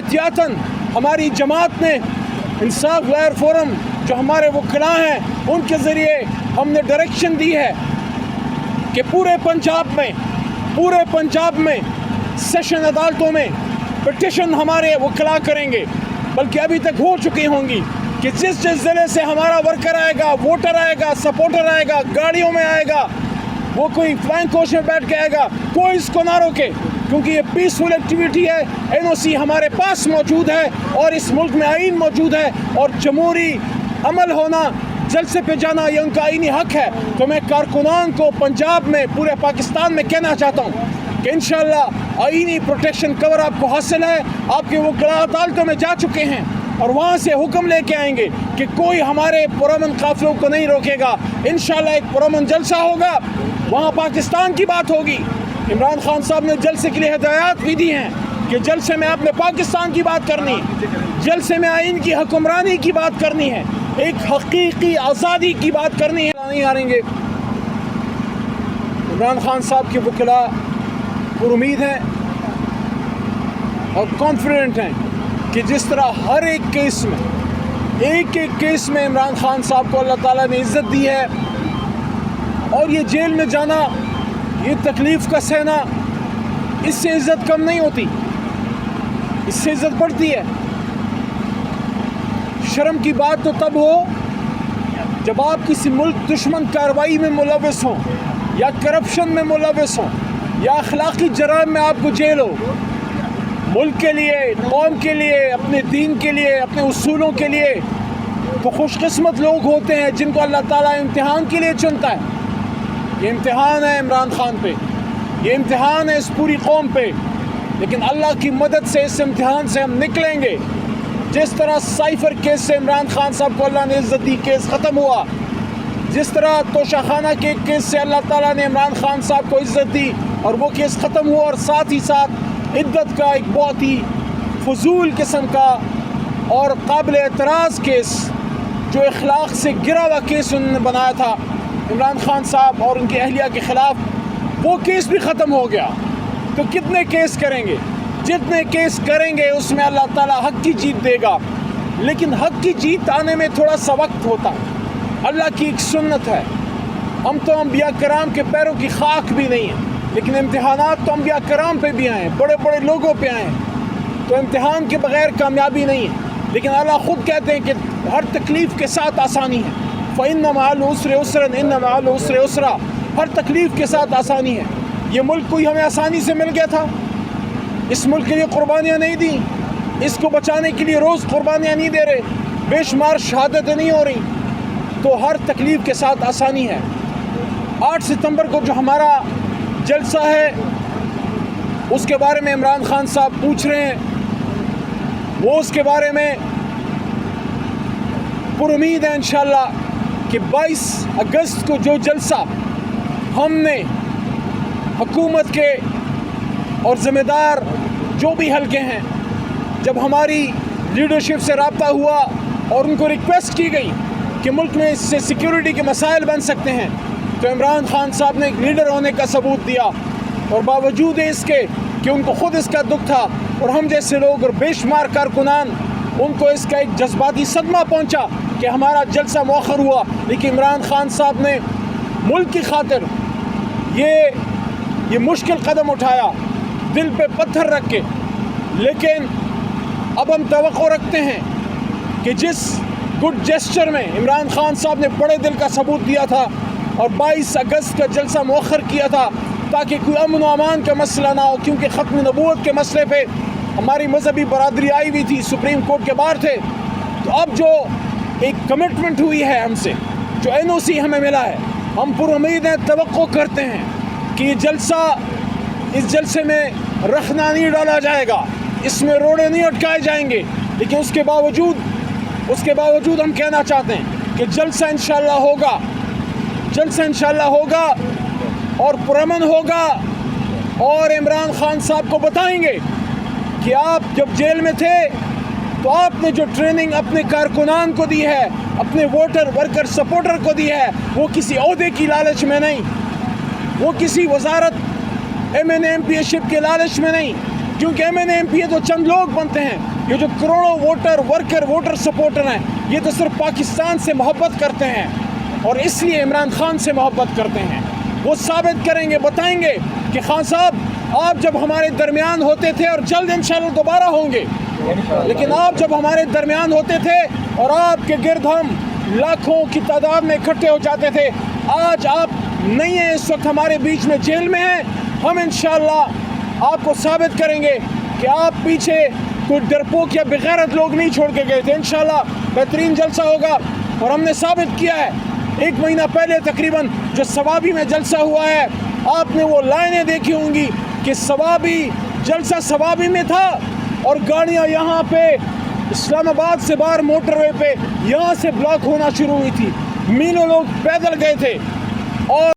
احتیاطاً ہماری جماعت نے انصاف غیر فورم جو ہمارے وکلاء ہیں ان کے ذریعے ہم نے ڈائریکشن دی ہے کہ پورے پنجاب میں سیشن عدالتوں میں پٹیشن ہمارے وکلاء کریں گے، بلکہ ابھی تک ہو چکی ہوں گی کہ جس ضلع سے ہمارا ورکر آئے گا، ووٹر آئے گا، سپورٹر آئے گا، گاڑیوں میں آئے گا، وہ کوئی فلائنگ کوچ میں بیٹھ کے آئے گا، کوئی اس کو نہ روکے، کیونکہ یہ پیسفل ایکٹیویٹی ہے۔ NOC ہمارے پاس موجود ہے اور اس ملک میں آئین موجود ہے اور جمہوری عمل ہونا، جلسے پہ جانا یہ ان کا آئینی حق ہے۔ تو میں کارکنان کو پنجاب میں، پورے پاکستان میں کہنا چاہتا ہوں کہ انشاءاللہ آئینی پروٹیکشن کور آپ کو حاصل ہے۔ آپ کے وکلاء عدالتوں میں جا چکے ہیں اور وہاں سے حکم لے کے آئیں گے کہ کوئی ہمارے پرامن قافلوں کو نہیں روکے گا۔ انشاءاللہ ایک پرامن جلسہ ہوگا، وہاں پاکستان کی بات ہوگی۔ عمران خان صاحب نے جلسے کے لیے ہدایات بھی دی ہیں کہ جلسے میں آپ نے پاکستان کی بات کرنی ہے، جلسے میں آئین کی حکمرانی کی بات کرنی ہے، ایک حقیقی آزادی کی بات کرنی ہے۔ نہیں آ رہیں گے۔ عمران خان صاحب کے وکلاء پر امید ہیں اور کانفیڈنٹ ہیں کہ جس طرح ہر ایک کیس میں عمران خان صاحب کو اللہ تعالیٰ نے عزت دی ہے، اور یہ جیل میں جانا، یہ تکلیف کا سہنا، اس سے عزت کم نہیں ہوتی، اس سے عزت بڑھتی ہے۔ شرم کی بات تو تب ہو جب آپ کسی ملک دشمن کارروائی میں ملوث ہوں، یا کرپشن میں ملوث ہوں، یا اخلاقی جرائم میں آپ کو جیل ہو۔ ملک کے لیے، قوم کے لیے، اپنے دین کے لیے، اپنے اصولوں کے لیے تو خوش قسمت لوگ ہوتے ہیں جن کو اللہ تعالیٰ امتحان کے لیے چنتا ہے۔ یہ امتحان ہے عمران خان پہ، یہ امتحان ہے اس پوری قوم پہ، لیکن اللہ کی مدد سے اس امتحان سے ہم نکلیں گے۔ جس طرح سائفر کیس سے عمران خان صاحب کو اللہ نے عزت دی، کیس ختم ہوا، جس طرح توشہ خانہ کے کیس سے اللہ تعالیٰ نے عمران خان صاحب کو عزت دی اور وہ کیس ختم ہوا، اور ساتھ ہی ساتھ عدت کا ایک بہت ہی فضول قسم کا اور قابل اعتراض کیس، جو اخلاق سے گرا ہوا کیس انہوں نے بنایا تھا عمران خان صاحب اور ان کی اہلیہ کے خلاف، وہ کیس بھی ختم ہو گیا۔ تو کتنے کیس کریں گے؟ جتنے کیس کریں گے اس میں اللہ تعالیٰ حق کی جیت دے گا، لیکن حق کی جیت آنے میں تھوڑا سا وقت ہوتا ہے۔ اللہ کی ایک سنت ہے، ہم تو انبیاء کرام کے پیروں کی خاک بھی نہیں ہیں، لیکن امتحانات تو انبیاء کرام پہ بھی آئے ہیں، بڑے بڑے لوگوں پہ آئے ہیں، تو امتحان کے بغیر کامیابی نہیں ہے۔ لیکن اللہ خود کہتے ہیں کہ ہر تکلیف کے ساتھ آسانی ہے۔ فَإِنَّ مَعَ الْعُسْرِ يُسْرًا إِنَّ مَعَ الْعُسْرِ يُسْرًا، ہر تکلیف کے ساتھ آسانی ہے۔ یہ ملک کوئی ہمیں آسانی سے مل گیا تھا؟ اس ملک کے لیے قربانیاں نہیں دیں، اس کو بچانے کے لیے روز قربانیاں نہیں دے رہے، بے شمار شہادتیں نہیں ہو رہی، تو ہر تکلیف کے ساتھ آسانی ہے۔ 8 ستمبر کو جو ہمارا جلسہ ہے اس کے بارے میں عمران خان صاحب پوچھ رہے ہیں، وہ اس کے بارے میں پر امید ہے انشاءاللہ کہ 22 اگست کو جو جلسہ ہم نے حکومت کے اور ذمہ دار جو بھی حلقے ہیں، جب ہماری لیڈرشپ سے رابطہ ہوا اور ان کو ریکویسٹ کی گئی کہ ملک میں اس سے سیکیورٹی کے مسائل بن سکتے ہیں، تو عمران خان صاحب نے ایک لیڈر ہونے کا ثبوت دیا، اور باوجود اس کے کہ ان کو خود اس کا دکھ تھا اور ہم جیسے لوگ اور بے شمار کارکنان ان کو اس کا ایک جذباتی صدمہ پہنچا کہ ہمارا جلسہ مؤخر ہوا، لیکن عمران خان صاحب نے ملک کی خاطر یہ مشکل قدم اٹھایا، دل پہ پتھر رکھ کے۔ لیکن اب ہم توقع رکھتے ہیں کہ جس گڈ جیسچر میں عمران خان صاحب نے بڑے دل کا ثبوت دیا تھا اور 22 اگست کا جلسہ مؤخر کیا تھا تاکہ کوئی امن و امان کا مسئلہ نہ ہو، کیونکہ ختم نبوت کے مسئلے پہ ہماری مذہبی برادری آئی ہوئی تھی، سپریم کورٹ کے باہر تھے، تو اب جو ایک کمٹمنٹ ہوئی ہے ہم سے، جو NOC ہمیں ملا ہے، ہم پر امید ہیں، توقع کرتے ہیں کہ یہ جلسہ، اس جلسے میں رخنہ نہیں ڈالا جائے گا، اس میں روڑے نہیں اٹکائے جائیں گے، لیکن اس کے باوجود ہم کہنا چاہتے ہیں کہ جلسہ انشاءاللہ ہوگا، جلسہ انشاءاللہ ہوگا اور پرامن ہوگا، اور عمران خان صاحب کو بتائیں گے کہ آپ جب جیل میں تھے تو آپ نے جو ٹریننگ اپنے کارکنان کو دی ہے، اپنے ووٹر ورکر سپورٹر کو دی ہے، وہ کسی عہدے کی لالچ میں نہیں، وہ کسی وزارت MNA MP شپ کے لالچ میں نہیں، کیونکہ MNA MP تو چند لوگ بنتے ہیں. یہ جو کروڑوں ووٹر سپورٹر ہیں یہ تو صرف پاکستان سے محبت کرتے ہیں اور اس لیے عمران خان سے محبت کرتے ہیں. وہ ثابت کریں گے, بتائیں گے کہ خان صاحب آپ جب ہمارے درمیان ہوتے تھے اور جلد انشاءاللہ دوبارہ ہوں گے, لیکن آپ جب ہمارے درمیان ہوتے تھے اور آپ کے گرد ہم لاکھوں کی تعداد میں اکٹھے ہو جاتے تھے, آج آپ نہیں ہیں, اس وقت ہمارے بیچ میں جیل میں ہیں. ہم انشاءاللہ آپ کو ثابت کریں گے کہ آپ پیچھے کوئی ڈرپوک یا بغیرت لوگ نہیں چھوڑ کے گئے تھے. انشاءاللہ بہترین جلسہ ہوگا اور ہم نے ثابت کیا ہے. 1 مہینہ پہلے تقریباً جو ثوابی میں جلسہ ہوا ہے, آپ نے وہ لائنیں دیکھی ہوں گی کہ جلسہ ثوابی میں تھا اور گاڑیاں یہاں پہ اسلام آباد سے باہر موٹر وے پہ یہاں سے بلاک ہونا شروع ہوئی تھی. میلوں لوگ پیدل گئے تھے اور